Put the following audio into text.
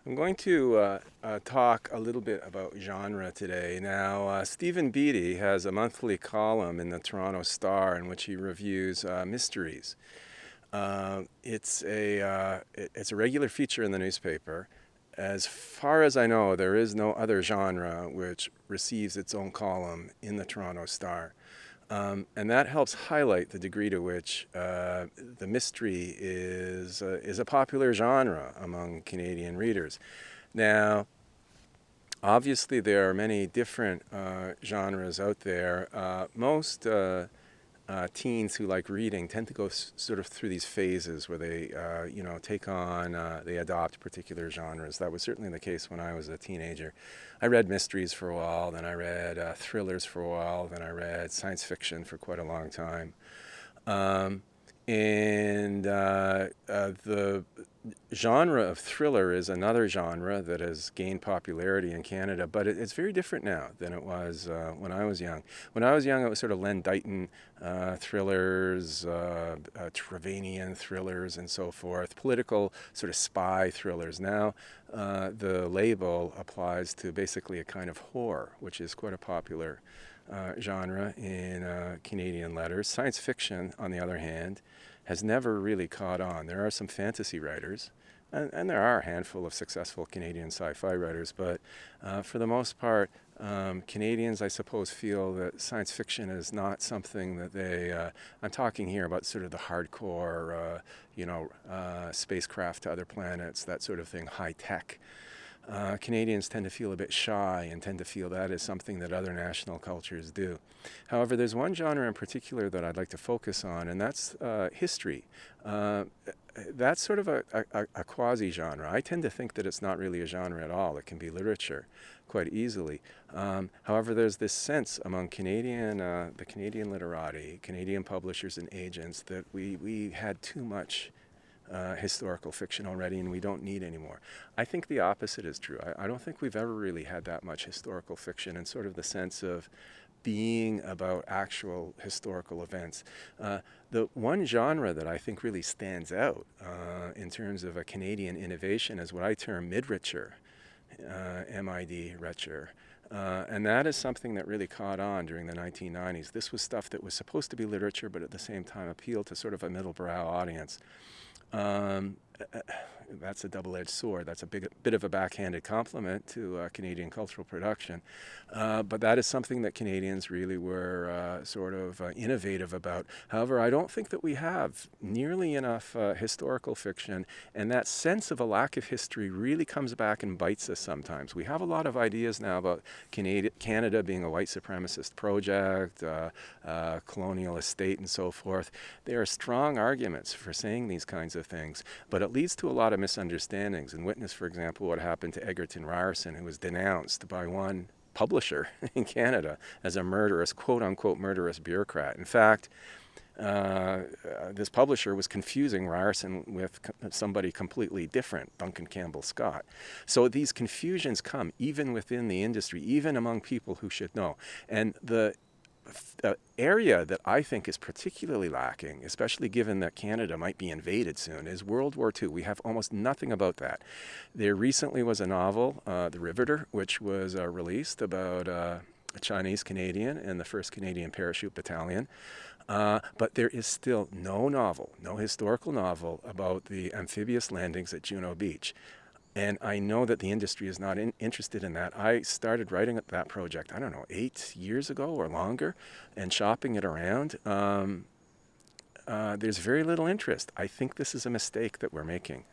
I'm going to talk a little bit about genre today. Now, Stephen Beatty has a monthly column in the Toronto Star in which he reviews mysteries. It's a regular feature in the newspaper. As far as I know, there is no other genre which receives its own column in the Toronto Star. And that helps highlight the degree to which the mystery is a popular genre among Canadian readers. Now, obviously, there are many different genres out there. Most teens who like reading tend to go sort of through these phases where they, take on, they adopt particular genres. That was certainly the case when I was a teenager. I read mysteries for a while, then I read thrillers for a while, then I read science fiction for quite a long time. Um, and the genre of thriller is another genre that has gained popularity in Canada, but it's very different now than it was when I was young. When I was young, it was sort of Len Dighton thrillers, Trevanian thrillers, and so forth, political sort of spy thrillers. Now, the label applies to basically a kind of horror, which is quite a popular genre in Canadian letters. Science fiction, on the other hand, has never really caught on. There are some fantasy writers, and there are a handful of successful Canadian sci-fi writers, but for the most part, Canadians, I suppose, feel that science fiction is not something that I'm talking here about sort of the hardcore, spacecraft to other planets, that sort of thing, high tech. Canadians tend to feel a bit shy and tend to feel that is something that other national cultures do. However, there's one genre in particular that I'd like to focus on, and that's history. Uh, that's sort of a quasi-genre. I tend to think that it's not really a genre at all. It can be literature quite easily. However, there's this sense among the Canadian literati, Canadian publishers and agents that we had too much historical fiction already and we don't need any more. I think the opposite is true. I don't think we've ever really had that much historical fiction in sort of the sense of being about actual historical events. The one genre that I think really stands out in terms of a Canadian innovation is what I term mid-richer, MID, richer. And that is something that really caught on during the 1990s. This was stuff that was supposed to be literature, but at the same time appealed to sort of a middle-brow audience. Um, that's a double-edged sword. That's a bit of a backhanded compliment to Canadian cultural production. But that is something that Canadians really were sort of innovative about. However, I don't think that we have nearly enough historical fiction, and that sense of a lack of history really comes back and bites us sometimes. We have a lot of ideas now about Canada being a white supremacist project, colonial estate, and so forth. There are strong arguments for saying these kinds of things, but it leads to a lot of misunderstandings. And witness, for example, what happened to Egerton Ryerson, who was denounced by one publisher in Canada as a murderous, quote unquote, murderous bureaucrat. In fact, this publisher was confusing Ryerson with somebody completely different, Duncan Campbell Scott. So these confusions come even within the industry, even among people who should know. And the area that I think is particularly lacking, especially given that Canada might be invaded soon, is World War II. We have almost nothing about that. There recently was a novel, The Riveter, which was released about a Chinese Canadian in the 1st Canadian Parachute Battalion. But there is still no novel, no historical novel about the amphibious landings at Juno Beach. And I know that the industry is not interested in that. I started writing that project, I don't know, 8 years ago or longer, and shopping it around. There's very little interest. I think this is a mistake that we're making.